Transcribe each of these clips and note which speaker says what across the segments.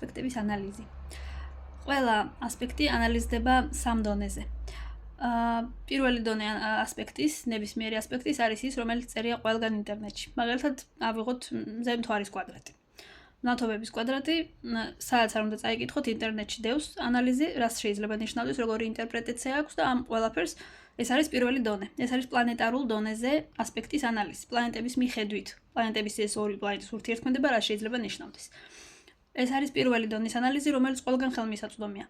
Speaker 1: ასპექტების ანალიზი. ყველა ასპექტი ანალიზდება სამ დონეზე. პირველი დონე ასპექტის, ნებისმიერი ასპექტის არის ის, რომელიც წერია ყველგან ინტერნეტში. მაგალითად, ავიღოთ მზემთვარის კვადრატი. ნავთობების კვადრატი, სადაც არ უნდა წაიკითხოთ, ინტერნეტში დევს ანალიზი, რაც შეიძლება ნიშნავდეს, როგორი ინტერპრეტაცია აქვს და ამ ყველაფერს ეს არის პირველი დონე. ეს არის პლანეტარულ დონეზე ასპექტის ანალიზი. პლანეტების მიხედვით, პლანეტების ეს ორი პლანეტის ურთიერთქმედება რა შეიძლება ნიშნავდეს. ეს არის პირველი დონის ანალიზი, რომელიც ყველგან ხელმისაწვდომია.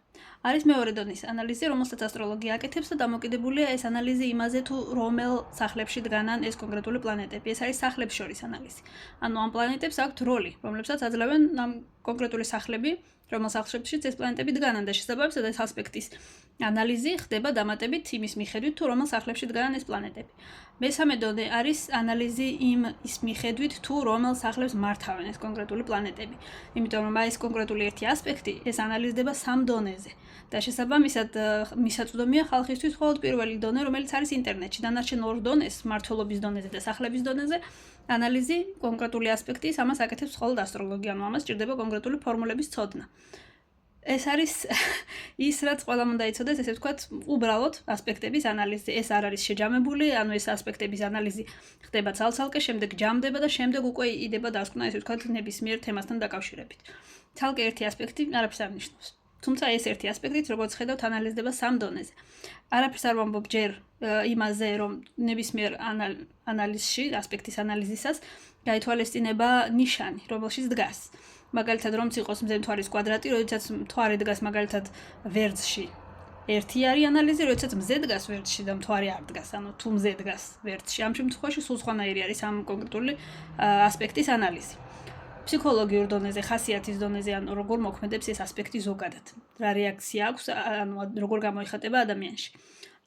Speaker 1: არის მეორე დონის ანალიზი, რომელსაც ასტროლოგია აკეთებს და დამოკიდებულია ეს ანალიზი იმაზე, თუ რომელ სახლებში დგანან ეს კონკრეტული პლანეტები. ეს არის სახლებს შორის ანალიზი. ანუ ამ პლანეტებს აქვთ როლი, რომლებსაც აძლევენ ამ კონკრეტული სახლები, რომელ სახლშიც ეს პლანეტები დგანან და შესაბამისად ეს ასპექტის ანალიზი ხდება დამატებით იმის მიხედვით, თუ რომელ სახლებში დგანან ეს პლანეტები. მესამე დონე არის ანალიზი ის მიხედვით, თუ რომელ სახლებს მართავენ ეს კონკრეტული პლანეტები. იმიტომ რომ ეს კონკრეტული ერთი ასპექტი ეს ანალიზდება სამ დონეზე. და შესაბამისად მისაწვდომია ხალხისთვის მხოლოდ პირველი დონე, რომელიც არის ინტერნეტში. დანარჩენ ორ დონეს, მმართველობის დონეზე და სახლების დონეზე, ანალიზი კონკრეტული ასპექტის ამას აკეთებს მხოლოდ ასტროლოგია, ანუ ამას სჭირდება კონკრეტული ფორმულების ცოდნა. ეს არის ის, რაც ყველამ უნდა იცოდეს, ესე ვთქვათ, უბრალოდ ასპექტების ანალიზი. ეს არ არის შეჯამებული, ანუ ეს ასპექტების ანალიზი ხდება ცალ-ცალკე, შემდეგ ჯამდება და შემდეგ უკვე იდება დასკვნა, ესე ვთქვათ, ნებისმიერ თემასთან დაკავშირებით. ცალკე ერთი ასპექტი არაფერს არ ნიშნავს. თუმცა ეს ერთი ასპექტით, როგორც ხედავთ, ანალიზდება სამ დონეზე. არაფერს არ ვამბობ ჯერ იმაზე, რომ ნებისმიერ ანალიზში, ასპექტის ანალიზისას გაითვალისწინება ნიშანი, რომელშიც დგას. მაგალითად, რომც იყოს მზემთვარის კვადრატი, როდესაც მთვარე დგას მაგალითად ვერძში. ერთი არის ანალიზი, როდესაც მზე დგას ვერძში და მთვარე არ დგას, ანუ თუ მზე დგას ვერძში. ამ შემთხვევაში სულ სხვანაირი არის ამ კონკრეტული ასპექტის ანალიზი. ფსიქოლოგიურ დონეზე, ხასიათის დონეზე, ანუ როგორ მოქმედებს ეს ასპექტი ზოგადად. რა რეაქცია აქვს, ანუ როგორ გამოიხატება ადამიანში.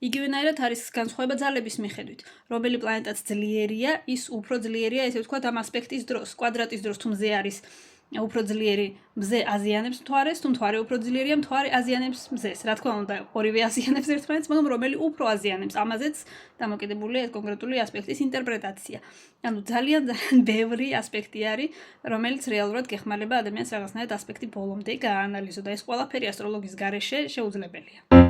Speaker 1: იგივენაირად არის განსხვავება ძალების მიხედვით. რომელი პლანეტაც ძლიერია, ის უფრო ძლიერია, ესე ვთქვათ, ამ ასპექტის დროს. კვადრატის დროს თუ მზე არის უფრო ძლიერი, მზე აზიანებს მთვარეს, თუ მთვარე უფრო ძლიერია, მთვარე აზიანებს მზეს. რა თქმა უნდა, ორივე აზიანებს ერთმანეთს, მაგრამ რომელი უფრო აზიანებს, ამაზეც დამოკიდებულია ეს კონკრეტული ასპექტის ინტერპრეტაცია. ანუ ძალიან ბევრი ასპექტი არის, რომელიც რეალურად გეხმარება ადამიანს რაღაცნაირად ასპექტი ბოლომდე გააანალიზო და ეს ყველაფერი ასტროლოგიის გარეშე შეუძლებელია.